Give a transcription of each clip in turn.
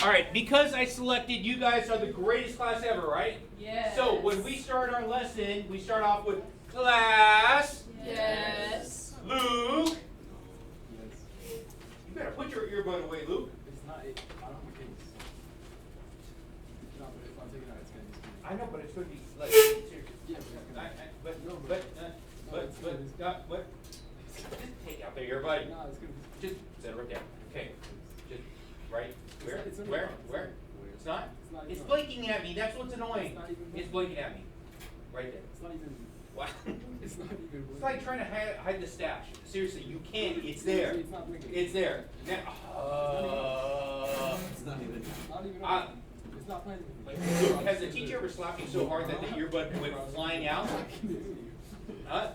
All right, because I selected you guys are the greatest class ever, right? Yes. So when we start our lesson, we start off with class. Yes. Luke. Yes. You better put your earbud away, Luke. It's not. I don't have a case. No, but if I take it out, it's gonna be. I know, but it's going to be like serious. Yeah, But just take out the earbud. No, it's gonna be. Just set it right there. Okay. Just right. Where? It's not- Where? It's not? It's not It's even- blinking at me. That's what's annoying. It's not even It's blinking at me. Right there. It's not even. Wow. It's not even. It's like trying to hide the stash. Seriously, you can't. It's there. It's not blinking. It's there. Now, It's not even. Not even. It's not playing. Luke, has the teacher ever slapped you so hard that the earbud went flying out?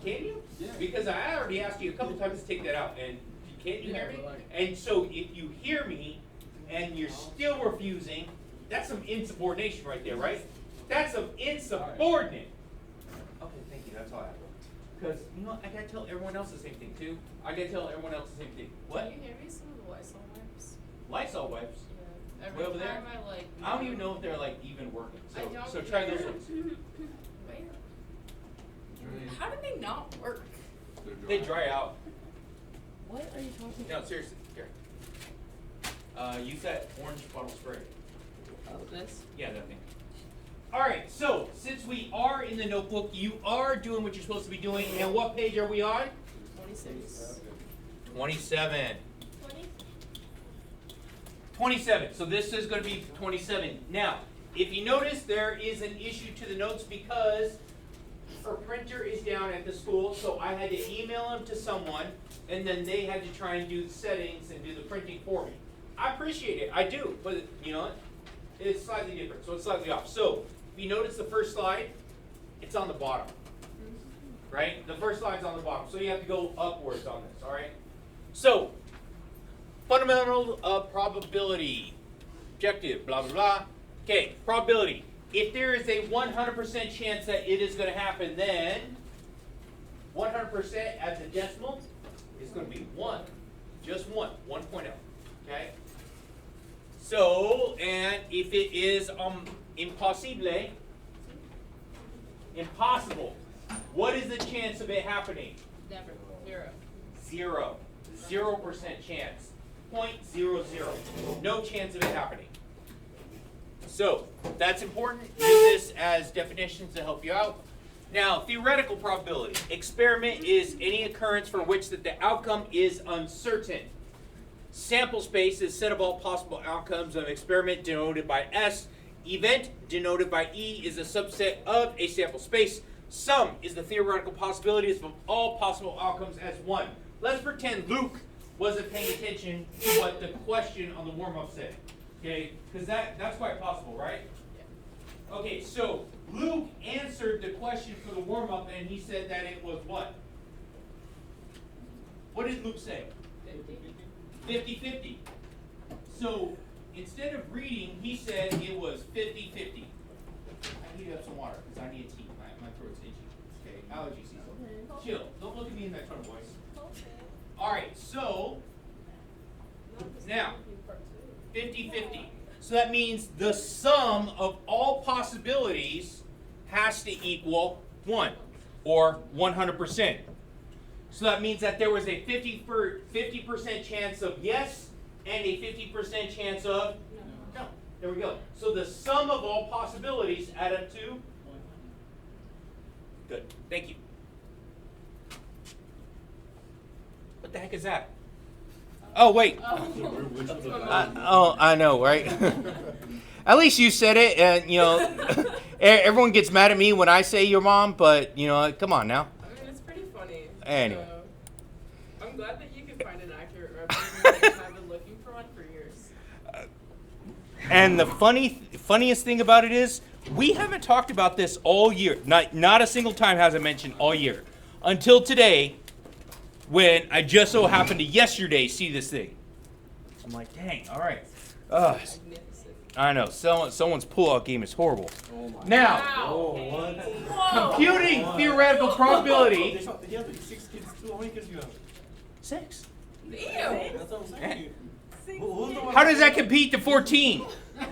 Can you? Yeah. Because I already asked you a couple times to take that out, and can't you hear me? but like- And so if you hear me and you're still refusing, that's some insubordination right there, right? That's some insubordinate. Okay, thank you. That's all I have. Because you know what? I gotta tell everyone else the same thing too. I gotta tell everyone else the same thing. What? Can you hear me? Some of the Lysol wipes. Lysol wipes. Yeah. Every Way over there? time I like. I don't even know if they're like even working. I don't So try those either. ones. Where? How did they not work? They dry out. What are you talking No, about? seriously. Here. Use that orange bottle spray. Oh, this? Yeah, that thing. All right. So since we are in the notebook, you are doing what you're supposed to be doing. And what page are we on? 26. 27. 27. So this is going to be 27. Now, if you notice, there is an issue to the notes because our printer is down at the school, so I had to email them to someone, and then they had to try and do the settings and do the printing for me. I appreciate it. I do. But you know what? It's slightly different, so it's slightly off. So if you notice the first slide, it's on the bottom. Right? The first slide's on the bottom. So you have to go upwards on this, all right? So, fundamental of probability. Objective, blah, blah, blah. Okay, probability. If there is a 100% chance that it is going to happen, then 100% as a decimal is going to be 1. Just 1. 1.0. Okay? So, and if it is impossible, impossible, what is the chance of it happening? Never. 0. 0. 0% chance. 0.00. No chance of it happening. So, that's important. Use this as definitions to help you out. Now, theoretical probability. Experiment is any occurrence for which that the outcome is uncertain. Sample space is set of all possible outcomes of experiment denoted by S. Event denoted by E is a subset of a sample space. Sum is the theoretical possibilities of all possible outcomes as 1. Let's pretend Luke wasn't paying attention to what the question on the warm-up said. Okay, because that's quite possible, right? Yeah. Okay, so Luke answered the question for the warm-up, and he said that it was what? What did Luke say? 50-50. So instead of reading, he said it was 50-50. I need to have some water because I need tea. My throat's itchy. Okay, allergy season. Okay. Chill. Don't look at me in that tone of voice. Okay. All right, so now 50-50. So that means the sum of all possibilities has to equal 1 or 100%. So that means that there was a 50% chance of yes and a 50% chance of no. There we go. So the sum of all possibilities add up to? Good. Thank you. What the heck is that? Oh, wait. I know, right? At least you said it, and, you know, everyone gets mad at me when I say your mom, but, you know, come on now. I mean, it's pretty funny. Anyway. So, I'm glad that you could find an accurate representation. I've been looking for one for years. And the funniest thing about it is, we haven't talked about this all year. Not a single time has it mentioned all year. Until today, when I just so happened to yesterday see this thing. I'm like, dang, all right. Magnificent. I know, someone's pull-out game is horrible. Oh my. Now, Wow. Whoa. computing theoretical probability. Yeah, but 6 kids too. How many kids do you have? 6. Damn. That's what I'm saying. Who's the one How does that compete to 14?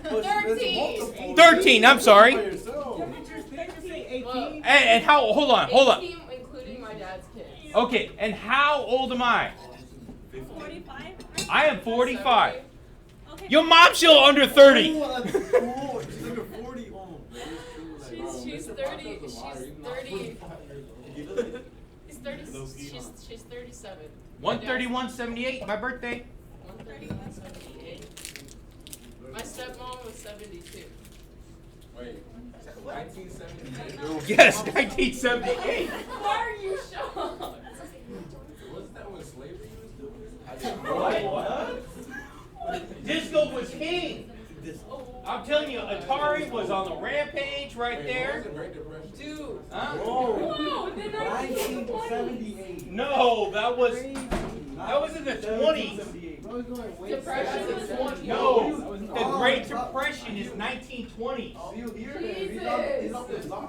There's 13. multiple. 13, I'm sorry. By yourself. Well, And how, hold on. 18, including my dad's kids. Okay, and how old am I? 45? I am 45. Okay. Your mom's still under 30. Oh, that's cool. She's under 40. Oh, She's 30. She's 30. She's 30. She's 37. 131.78, my birthday. 131.78. My stepmom was 72. Wait, 1978? Yes, 1978. Why are you shocked? Wasn't that when slavery was doing? What? Disco was king. I'm telling you, Atari was on the rampage right there. Dude. Huh? Whoa, the 1920s. 1978. No, that was in the 20s. Depression was 20. No, the Great Depression is 1920s.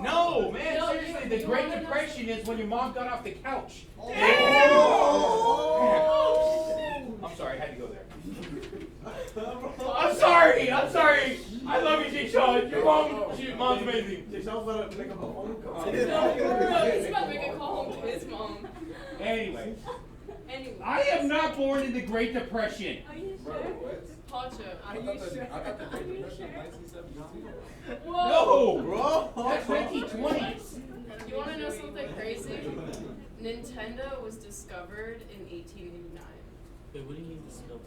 No, man, No, seriously, the you Great wanna know- Depression is when your mom got off the couch. I'm sorry, I had to go there. I'm sorry. I love you, Jay Sean. Your mom's amazing. She's about to make up a phone call. No, he's about to make a call home to his mom. Anyway, Anyway. I am not born in the Great Depression. Are you Bro, sure? what? Pacha, I thought the Great Depression in 1972. Whoa. No, Bro. that's 1920s. You want to know something crazy? Nintendo was discovered in 1889. Wait, what do you mean discovered?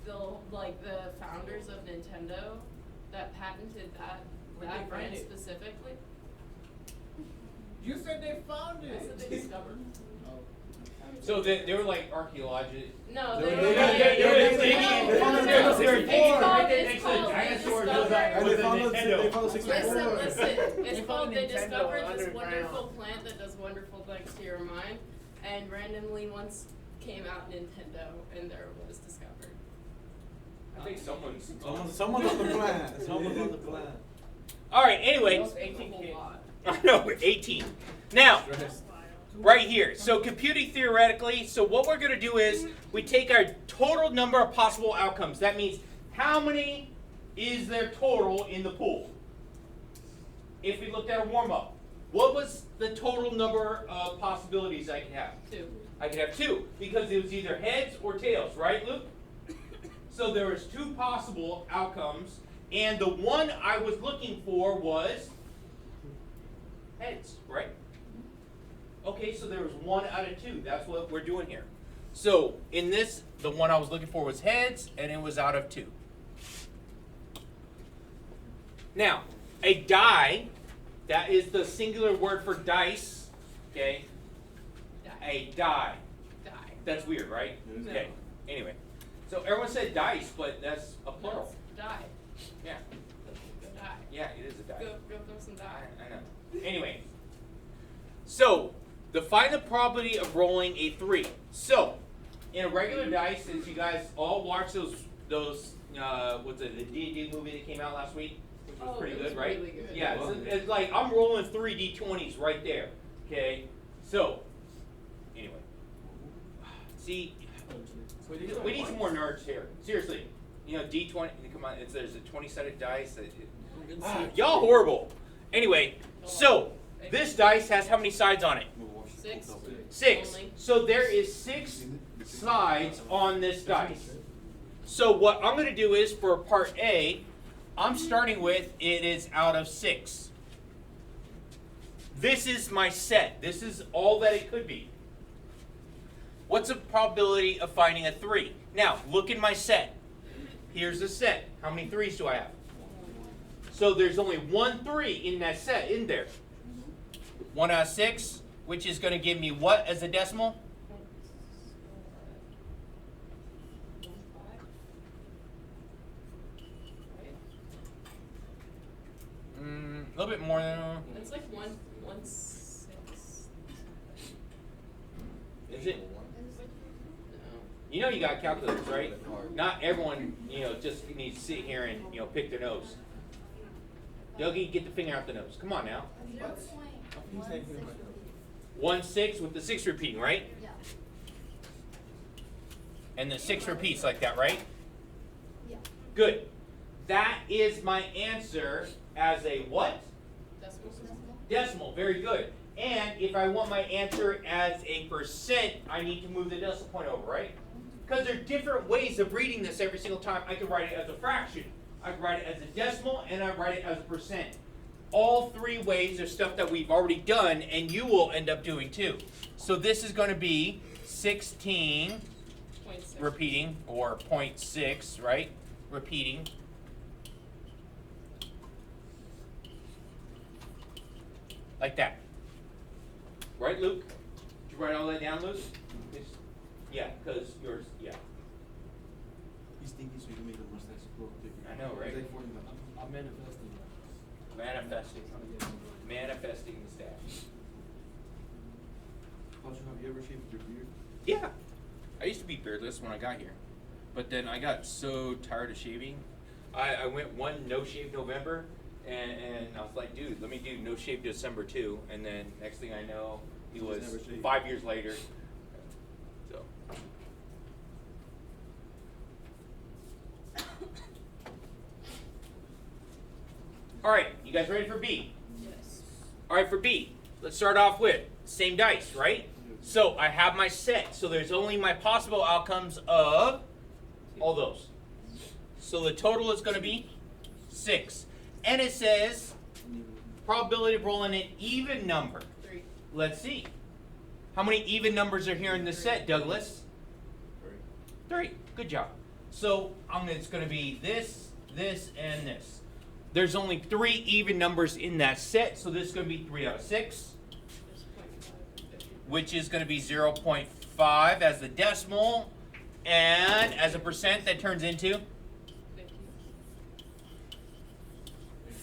The founders of Nintendo that patented Where'd they that find brand it? specifically. You said they found That's what they discovered. So they were like archaeologists. No, They they were were digging- like, they were digging- they found the they were Nintendo digging 64. right there It's next to the called- dinosaurs it's was that And was they the found the Nintendo. 64. listen. It's They called found they Nintendo discovered this underground. wonderful plant that does wonderful things to your mind, and randomly once came out Nintendo, and there was discovered. I think someone's. Someone's on the plan. Someone's on the plan. All right. Anyway, It's a whole lot. I know we're 18. Now, right here. So computing theoretically. So what we're going to do is we take our total number of possible outcomes. That means how many is there total in the pool? If we looked at a warm up, what was the total number of possibilities I could have? 2. I could have 2 because it was either heads or tails, right, Luke? So there was 2 possible outcomes, and the one I was looking for was heads, right? Okay, so there was 1 out of 2. That's what we're doing here. So in this, the one I was looking for was heads, and it was out of 2. Now, a die, that is the singular word for dice, okay? A die. Die. That's weird, right? No. Okay, anyway. So everyone said dice, but that's a plural. Die. Yeah, Die. yeah, it is a die. Go throw some die. I know. Anyway, so define the probability of rolling a 3. So, in a regular dice, since you guys all watched those what's it, the D&D movie that came out last week, which was Oh, pretty it was good, right? really good. Yeah, it's like I'm rolling 3 D20s right there. Okay, so anyway, see, we need some more nerds here. Seriously, you know, D20. Come on, there's a 20-sided dice. Y'all horrible. Anyway, so this dice has how many sides on it? 6. 6. Only. So there is 6 sides on this dice. So what I'm going to do is for part A, I'm starting with it is out of 6. This is my set. This is all that it could be. What's the probability of finding a 3? Now, look in my set. Here's the set. How many 3s do I have? So there's only 1 3 in that set, in there. 1 out of 6, which is going to give me what as a decimal? A little bit more than. It's like 1 6. Is it? No. You know you got calculators, right? Not everyone, just needs to sit here and, pick their nose. Dougie, get the finger out the nose. Come on now. 1 6 with the 6 repeating, right? Yeah. And the 6 repeats like that, right? Good. That is my answer as a what? Decimal. Decimal. Very good. And if I want my answer as a percent, I need to move the decimal point over, right? Because there are different ways of reading this every single time. I can write it as a fraction, I can write it as a decimal, and I write it as a percent. All three ways are stuff that we've already done, and you will end up doing too. So this is going to be 16, 0.6. repeating, or 0.6, right? Repeating. Like that. Right, Luke? Did you write all that down, Luke? Yeah, because yours, yeah. He's thinking so you can make a mustache grow bigger. I know, right? He's like 40 now. I'm manifesting. Manifesting. Trying to get him. Manifesting the stash. Paulson, have you ever shaved your beard? Yeah. I used to be beardless when I got here. But then I got so tired of shaving. I went one no shave November, and I was like, dude, let me do no shave December too. And then next thing I know, he was Just never shaved. 5 years later. So. All right, you guys ready for B? Yes. All right, for B, let's start off with same dice, right? So I have my set. So there's only my possible outcomes of all those. So the total is going to be 6. And it says probability of rolling an even number. 3. Let's see. How many even numbers are here in the set, Douglas? 3. Good job. So it's going to be this, this, and this. There's only 3 even numbers in that set, so this is going to be 3 out of 6, There's 0.5 and 50. which is going to be 0.5 as the decimal, and as a percent that turns into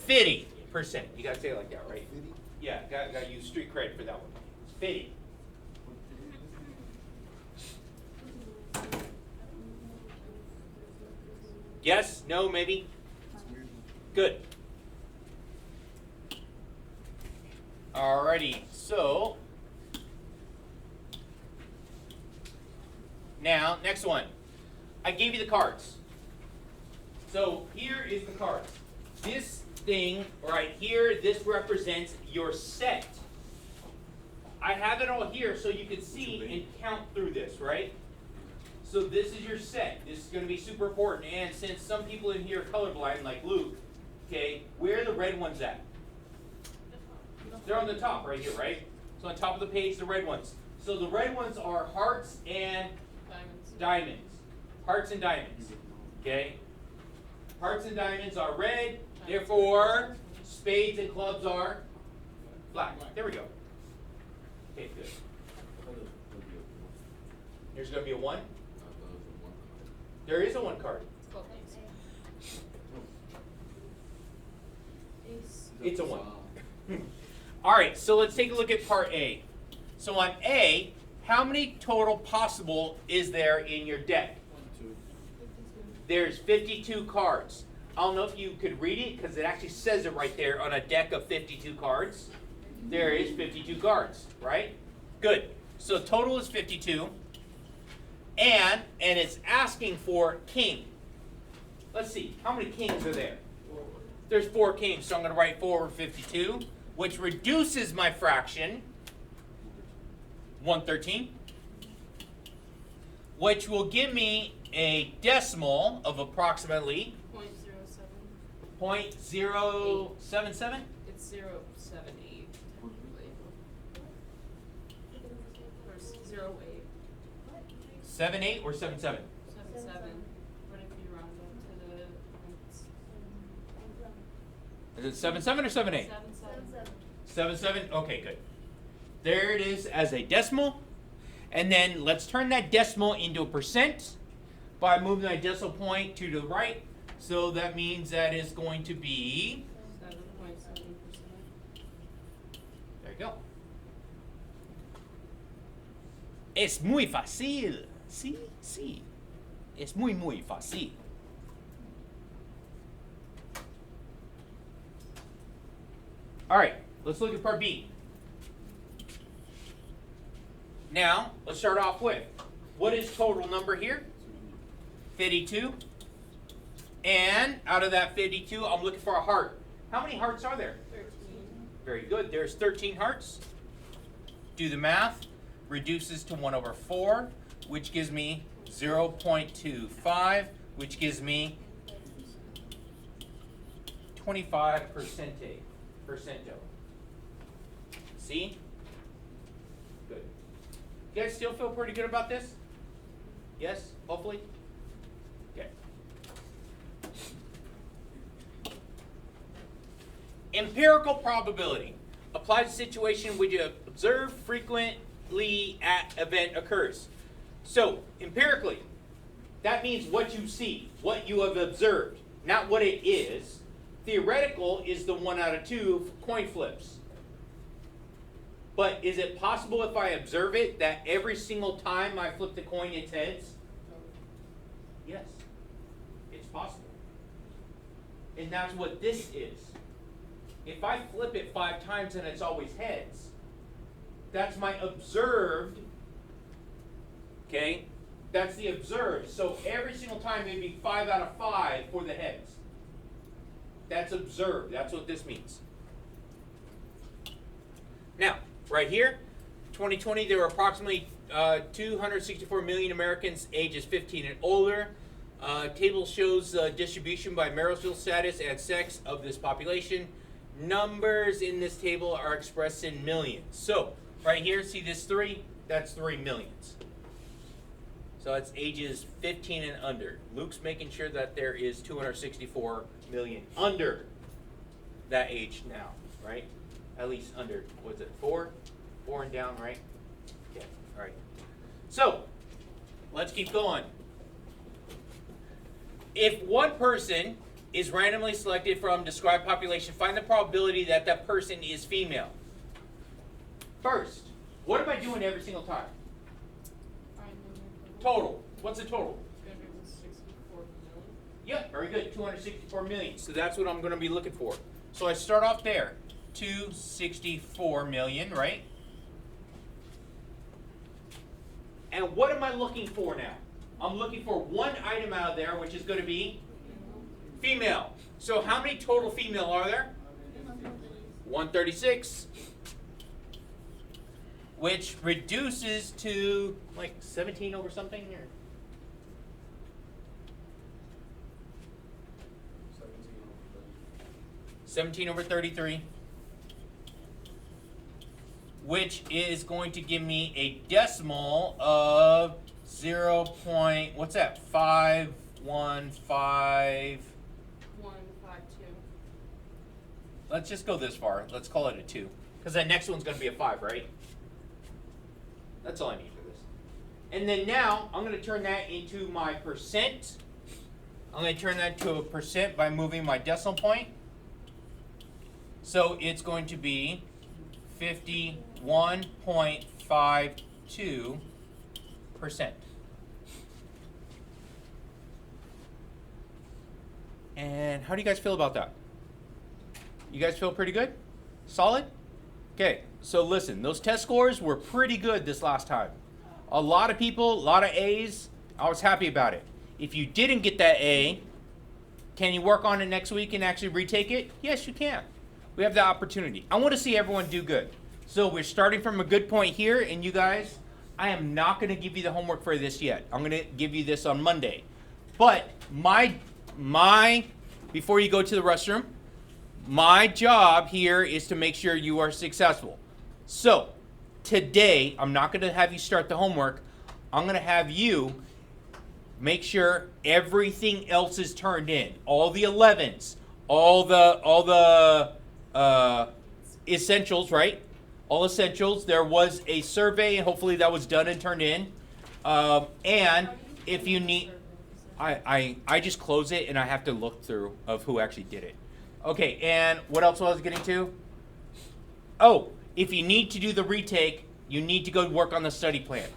50. 50%. You got to say it like that, right? 50? Yeah, got to use street credit for that one. It's 50. Yes? No? Maybe? It's weird. Good. Alrighty, so now next one. I gave you the cards. So here is the cards. This thing right here, this represents your set. I have it all here so you can see and count through this, right? So this is your set. This is going to be super important. And since some people in here are colorblind, like Luke, okay, where are the red ones at? They're on the top right here, right? So on top of the page, the red ones. So the red ones are hearts and Diamonds. diamonds. Hearts and diamonds. Okay? Hearts and diamonds are red, therefore spades and clubs are black. There we go. Okay, good. There's going to be a 1. There is a 1 card. It's called ace. Ace. It's a 1. All right, so let's take a look at part A. So on A, how many total possible is there in your deck? 2. There's 52 cards. I don't know if you could read it because it actually says it right there on a deck of 52 cards. There is 52 cards, right? Good. So total is 52. And it's asking for king. Let's see, how many kings are there? There's 4 kings, so I'm going to write 4 over 52, which reduces my fraction, 113, which will give me a decimal of approximately 0.07. 0.077. It's 0.78. Or 0.8. 78 or 77? 7.7. What if you round up to the points? Is it 77 or 78? 7.7. 77? Okay, good. There it is as a decimal. And then let's turn that decimal into a percent by moving my decimal point to the right. So that means that is going to be, 7.7%. there you go. Es muy fácil. Sí, sí. Es muy, muy fácil. All right, let's look at part B. Now, let's start off with, what is total number here? 52. And out of that 52, I'm looking for a heart. How many hearts are there? 13. Very good. There's 13 hearts. Do the math. Reduces to 1 over 4, which gives me 0.25, which gives me 25%. See? Good. You guys still feel pretty good about this? Yes? Hopefully? Okay. Empirical probability. Applies to a situation which you observe frequently at event occurs. So, empirically, that means what you see, what you have observed, not what it is. Theoretical is the 1 out of 2 coin flips. But is it possible if I observe it that every single time I flip the coin it's heads? Yes, it's possible. And that's what this is. If I flip it 5 times and it's always heads, that's my observed, okay? That's the observed. So every single time it'd be 5 out of 5 for the heads. That's observed. That's what this means. Now, right here, 2020, there were approximately 264 million Americans ages 15 and older. Table shows distribution by marital status and sex of this population. Numbers in this table are expressed in millions. So, right here, see this 3? That's 3 millions. So that's ages 15 and under. Luke's making sure that there is 264 million under that age now, right? At least under, what's it, 4? 4 and down, right? Okay, all right. So, let's keep going. If one person is randomly selected from described population, find the probability that that person is female. First, what am I doing every single time? Total. What's the total? 264 million. Yep, very good. 264 million. So that's what I'm going to be looking for. So I start off there. 264 million, right? And what am I looking for now? I'm looking for one item out of there, which is going to be female. So how many total female are there? 136. Which reduces to like 17 over something, or 17 over 33, which is going to give me a decimal of 0., what's that? 515. 152. Let's just go this far. Let's call it a 2, because that next one's going to be a 5, right? That's all I need for this. And then now, I'm going to turn that into my percent. I'm going to turn that to a percent by moving my decimal point. So it's going to be 51.52%. And how do you guys feel about that? You guys feel pretty good? Solid? Okay, so listen, those test scores were pretty good this last time. A lot of people, a lot of A's. I was happy about it. If you didn't get that A, can you work on it next week and actually retake it? Yes, you can. We have the opportunity. I want to see everyone do good. So we're starting from a good point here, and you guys, I am not going to give you the homework for this yet. I'm going to give you this on Monday. But before you go to the restroom, my job here is to make sure you are successful. So today, I'm not going to have you start the homework. I'm going to have you make sure everything else is turned in. All the 11s, all the essentials, right? All essentials. There was a survey, and hopefully that was done and turned in. And if you need, I just close it and I have to look through of who actually did it. Okay, and what else was I getting to? Oh, if you need to do the retake, you need to go work on the study plan.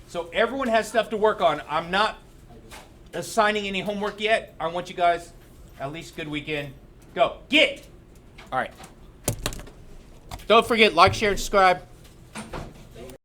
So everyone has stuff to work on. I'm not assigning any homework yet. I want you guys, at least good weekend. Go, get! All right. Don't forget, like, share, and subscribe.